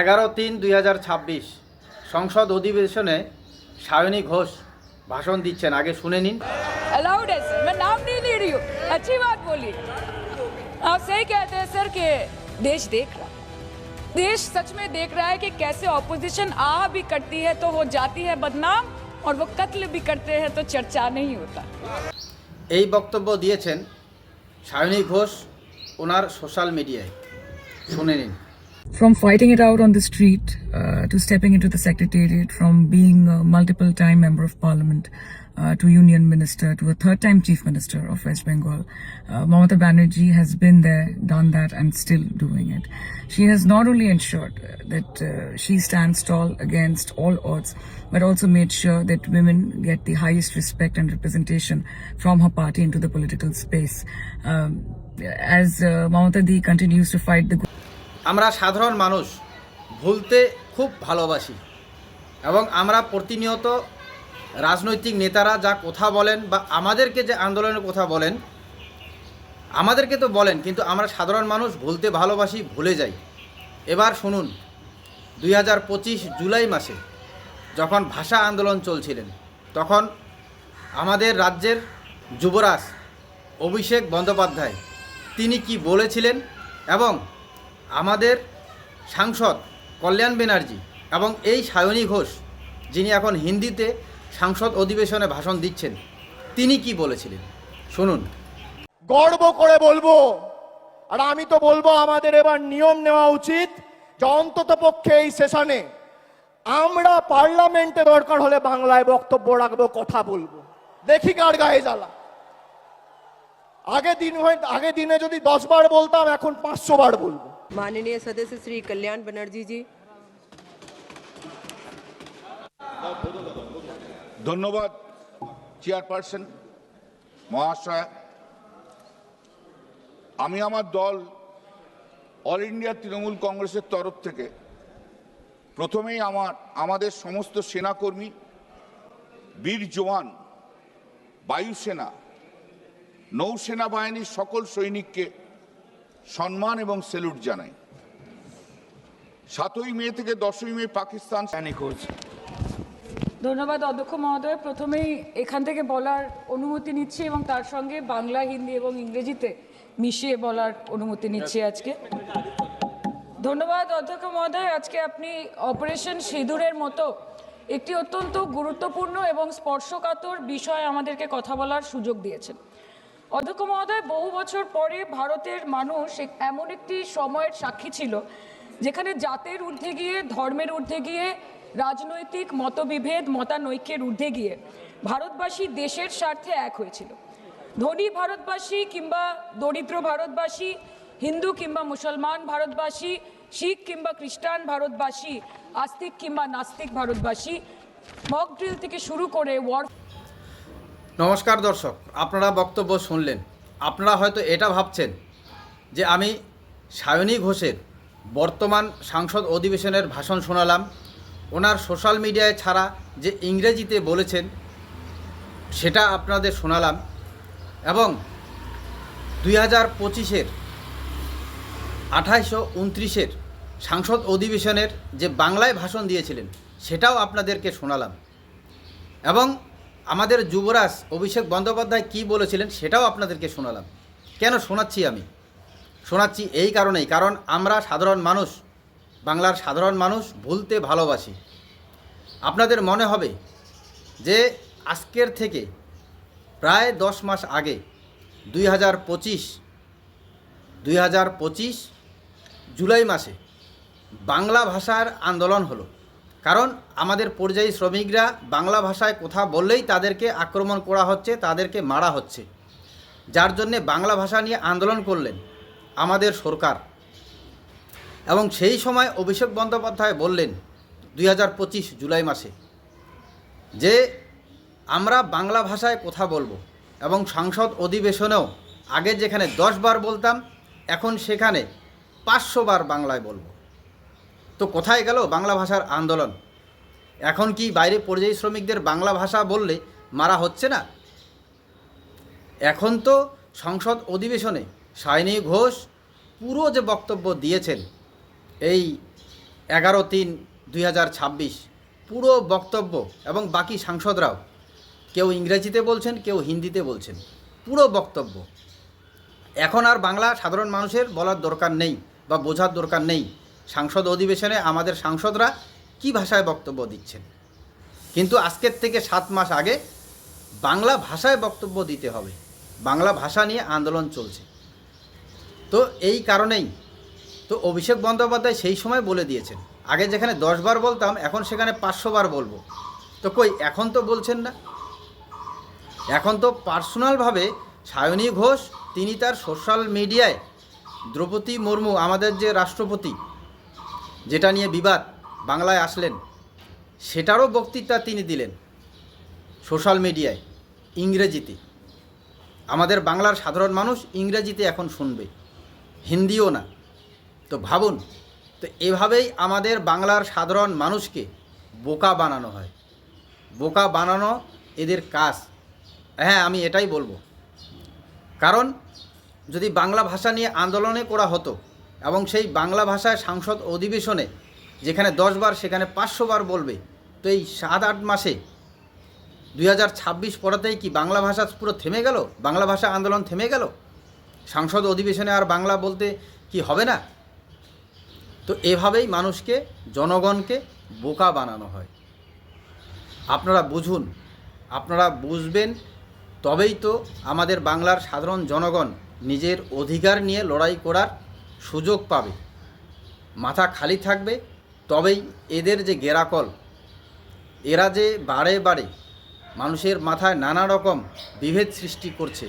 11-3-2026 সংসদ অধিবেশনে সায়নী ঘোষ ভাষণ দিচ্ছেন। আগে শুনে নিন। अलाउड है सर, मैं नाम नहीं ले रही हूँ, अच्छी बात बोली। आप सही कहते हैं सर कि देश देख रहा, देश सच में देख रहा है कि कैसे ऑपोजिशन आ भी करती है तो हो जाती है बदनाम, और वो कत्ल भी करते हैं तो चर्चा नहीं होता। এই বক্তব্য দিয়েছেন সায়নী ঘোষ ওনার সোশ্যাল মিডিয়ায়, শুনে নিন। From fighting it out on the street to stepping into the secretariat, from being a multiple-time member of parliament to union minister to a third-time chief minister of West Bengal, Mamata Banerjee has been there, done that, and still doing it. She has not only ensured that she stands tall against all odds, but also made sure that women get the highest respect and representation from her party into the political space. As Mamata Di continues to fight the আমরা সাধারণ মানুষ ভুলতে খুব ভালোবাসি এবং আমরা প্রতিনিয়ত রাজনৈতিক নেতারা যা কথা বলেন বা আমাদেরকে যে আন্দোলনের কথা বলেন, আমাদেরকে তো বলেন, কিন্তু আমরা সাধারণ মানুষ ভুলতে ভালোবাসি, ভুলে যাই। এবার শুনুন, 2025 জুলাই মাসে যখন ভাষা আন্দোলন চলছিলেন, তখন আমাদের রাজ্যের যুবরাজ অভিষেক বন্দ্যোপাধ্যায় তিনি কি বলেছিলেন, এবং আমাদের সাংসদ কল্যাণ ব্যানার্জি এবং এই সায়নী ঘোষ যিনি এখন হিন্দিতে সংসদ অধিবেশনে ভাষণ দিচ্ছেন, তিনি কি বলেছিলেন শুনুন। গর্ব করে বলবো, আর আমি তো বলবো আমাদের এবার নিয়ম নেওয়া উচিত যে অন্তত পক্ষে এই সেশনে আমরা পার্লামেন্টে দরকার হলে বাংলায় বক্তব্য রাখবো, কথা বলবো, দেখি কার গায়ে জ্বালা। আগে দিনে যদি 10 বার বলতাম, এখন 500 বার বলবো। माननीय सदस्य श्री कल्याण बनर्जी जी। ধন্যবাদ চেয়ারপারসন মহাশয়। আমি আমার দল অল ইন্ডিয়া তৃণমূল কংগ্রেসের তরফ থেকে প্রথমেই আমাদের সমস্ত সেনাকর্মী, বীর জওয়ান, বায়ুসেনা, নৌসেনা বাহিনীর সকল সৈনিককে সম্মান এবং স্যালুট জানাই। 7ই মে থেকে 10ই মে পাকিস্তান ধন্যবাদ অধ্যক্ষ মহোদয়। প্রথমেই এখান থেকে বলার অনুমতি নিচ্ছি এবং তার সঙ্গে বাংলা, হিন্দি এবং ইংরেজিতে মিশিয়ে বলার অনুমতি নিচ্ছি আজকে। ধন্যবাদ অধ্যক্ষ মহোদয়। আজকে আপনি অপারেশন সিঁদুরের মতো একটি অত্যন্ত গুরুত্বপূর্ণ এবং স্পর্শকাতর বিষয় আমাদেরকে কথা বলার সুযোগ দিয়েছেন। অধ্যক্ষ মহোদয়, বহু বছর পরে ভারতের মানুষ এমন একটি সময়ের সাক্ষী ছিল যেখানে জাতের ঊর্ধ্বে গিয়ে, ধর্মের ঊর্ধ্বে গিয়ে, রাজনৈতিক মতবিভেদ, মতানৈক্যের ঊর্ধ্বে গিয়ে ভারতবাসী দেশের স্বার্থে এক হয়েছিল। ধনী ভারতবাসী কিংবা দরিদ্র ভারতবাসী, হিন্দু কিংবা মুসলমান ভারতবাসী, শিখ কিংবা খ্রিস্টান ভারতবাসী, আস্তিক কিংবা নাস্তিক ভারতবাসী, মক ড্রিল থেকে শুরু করে ওয়ার। নমস্কার দর্শক, আপনারা বক্তব্য শুনলেন। আপনারা হয়তো এটা ভাবছেন যে আমি সায়নী ঘোষের বর্তমান সংসদ অধিবেশনের ভাষণ শোনালাম, ওনার সোশ্যাল মিডিয়ায় ছাড়া যে ইংরেজিতে বলেছেন সেটা আপনাদের শোনালাম, এবং 2025-এর 28-29-এর সংসদ অধিবেশনের যে বাংলায় ভাষণ দিয়েছিলেন সেটাও আপনাদেরকে শোনালাম, এবং আমাদের যুবরাজ অভিষেক বন্দ্যোপাধ্যায় কী বলেছিলেন সেটাও আপনাদেরকে শোনালাম। কেন শোনাচ্ছি? আমি শোনাচ্ছি এই কারণেই, কারণ আমরা সাধারণ মানুষ, বাংলার সাধারণ মানুষ ভুলতে ভালোবাসি। আপনাদের মনে হবে যে আজকের থেকে প্রায় 10 মাস আগে 2025 জুলাই মাসে বাংলা ভাষার আন্দোলন হলো, কারণ আমাদের পরিযায়ী শ্রমিকরা বাংলা ভাষায় কথা বললেই তাদেরকে আক্রমণ করা হচ্ছে, তাদেরকে মারা হচ্ছে, যার জন্যে বাংলা ভাষা নিয়ে আন্দোলন করলেন আমাদের সরকার। এবং সেই সময় অভিষেক বন্দ্যোপাধ্যায় বললেন 2025 জুলাই মাসে যে আমরা বাংলা ভাষায় কথা বলবো, এবং সংসদ অধিবেশনেও আগে যেখানে 10 বার বলতাম এখন সেখানে 500 বার বাংলায় বলবো। তো কোথায় গেল বাংলা ভাষার আন্দোলন? এখন কি বাইরে পরিযায়ী শ্রমিকদের বাংলা ভাষা বললে মারা হচ্ছে না? এখন তো সংসদ অধিবেশনে সায়নী ঘোষ পুরো যে বক্তব্য দিয়েছেন এই 11/3/2026 পুরো বক্তব্য এবং বাকি সাংসদরাও কেউ ইংরেজিতে বলছেন, কেউ হিন্দিতে বলছেন, পুরো বক্তব্য। এখন আর বাংলা সাধারণ মানুষের বলার দরকার নেই বা বোঝার দরকার নেই সাংসদ অধিবেশনে আমাদের সাংসদরা কী ভাষায় বক্তব্য দিচ্ছেন। কিন্তু আজকের থেকে 7 মাস আগে বাংলা ভাষায় বক্তব্য দিতে হবে। বাংলা ভাষা নিয়ে আন্দোলন চলছে। তো এই কারণেই তো অভিষেক বন্দ্যোপাধ্যায় সেই সময় বলে দিয়েছেন, আগে যেখানে 10 বার বলতাম এখন সেখানে 500 বার বলবো। তো কই এখন তো বলছেন না। এখন তো পার্সোনালভাবে সায়নী ঘোষ তিনি তার সোশ্যাল মিডিয়ায় দ্রৌপদী মুর্মু আমাদের যে রাষ্ট্রপতি, যেটা নিয়ে বিবাদ, বাংলায় আসলেন সেটারও বক্তৃতা তিনি দিলেন সোশ্যাল মিডিয়ায় ইংরেজিতে। আমাদের বাংলার সাধারণ মানুষ ইংরেজিতে এখন শুনবে, হিন্দিও না। তো ভাবুন, তো এভাবেই আমাদের বাংলার সাধারণ মানুষকে বোকা বানানো হয়। বোকা বানানো এদের কাজ। হ্যাঁ, আমি এটাই বলবো, কারণ যদি বাংলা ভাষা নিয়ে আন্দোলনে করা হতো এবং সেই বাংলা ভাষায় সংসদ অধিবেশনে যেখানে 10 বার সেখানে 500 বার বলবে, তো এই 7-8 মাসে 2026 পড়াতেই কি বাংলা ভাষা পুরো থেমে গেল? বাংলা ভাষা আন্দোলন থেমে গেল? সংসদ অধিবেশনে আর বাংলা বলতে কি হবে না? তো এভাবেই মানুষকে, জনগণকে বোকা বানানো হয়। আপনারা বুঝুন, আপনারা বুঝবেন, তবেই তো আমাদের বাংলার সাধারণ জনগণ নিজের অধিকার নিয়ে লড়াই করার সুযোগ পাবে। মাথা খালি থাকবে তবেই এদের যে গেরাকল, এরা যে বারে বারে মানুষের মাথায় নানা রকম বিভেদ সৃষ্টি করছে,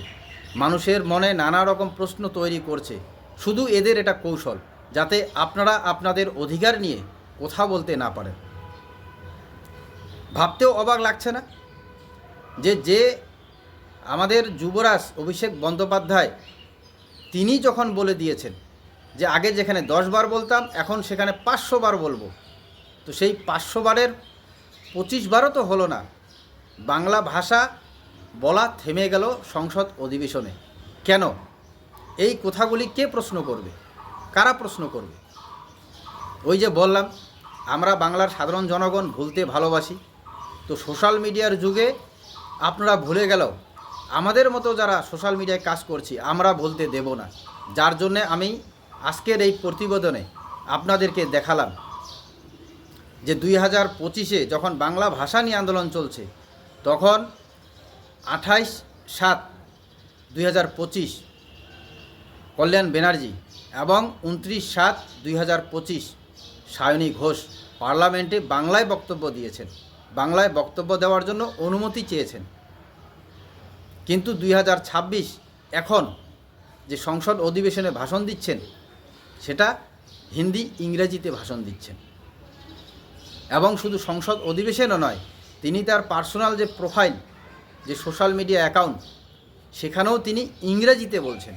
মানুষের মনে নানা রকম প্রশ্ন তৈরি করছে, শুধু এদের এটা কৌশল, যাতে আপনারা আপনাদের অধিকার নিয়ে কথা বলতে না পারেন। ভাবতেও অবাক লাগছে না যে আমাদের যুবরাজ অভিষেক বন্দ্যোপাধ্যায় তিনি যখন বলে দিয়েছেন যে আগে যেখানে 10 বার বলতাম এখন সেখানে 500 বার বলবো, তো সেই 500 বারের 25 বারও তো হলো না। বাংলা ভাষা বলা থেমে গেল সংসদ অধিবেশনে। কেন? এই কথাগুলি কে প্রশ্ন করবে? কারা প্রশ্ন করবে? ওই যে বললাম, আমরা বাংলার সাধারণ জনগণ ভুলতে ভালোবাসি। তো সোশ্যাল মিডিয়ার যুগে আপনারা ভুলে গেল, আমাদের মতো যারা সোশ্যাল মিডিয়ায় কাজ করছি আমরা ভুলতে দেব না। যার জন্যে আমি আজকের এই প্রতিবেদনে আপনাদেরকে দেখালাম যে 2025-এ যখন বাংলা ভাষা নিয়ে আন্দোলন চলছে, তখন 28/7/2025 কল্যাণ ব্যানার্জি এবং 29/7/2025 সায়নী ঘোষ পার্লামেন্টে বাংলায় বক্তব্য দিয়েছেন। বাংলায় বক্তব্য দেওয়ার জন্য অনুমতি চেয়েছেন। কিন্তু 2026 এখন যে সংসদ অধিবেশনে ভাষণ দিচ্ছেন সেটা হিন্দি ইংরেজিতে ভাষণ দিচ্ছেন। এবং শুধু সংসদ অধিবেশনও নয়, তিনি তার পার্সোনাল যে প্রোফাইল, যে সোশ্যাল মিডিয়া অ্যাকাউন্ট, সেখানেও তিনি ইংরেজিতে বলছেন।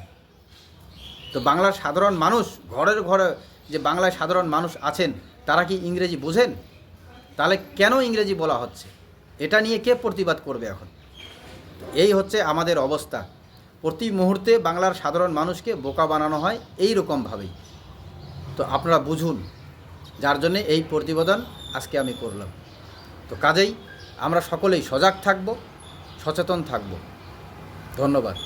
তো বাংলার সাধারণ মানুষ, ঘরের ঘরে যে বাংলায় সাধারণ মানুষ আছেন, তারা কি ইংরেজি বোঝেন? তাহলে কেন ইংরেজি বলা হচ্ছে? এটা নিয়ে কে প্রতিবাদ করবে এখন? এই হচ্ছে আমাদের অবস্থা। প্রতি মুহূর্তে বাংলার সাধারণ মানুষকে বোকা বানানো হয় এই রকমভাবেই। তো আপনারা বুঝুন, যার জন্যে এই প্রতিবেদন আজকে আমি করলাম। তো কাজেই আমরা সকলেই সজাগ থাকব, সচেতন থাকব। ধন্যবাদ।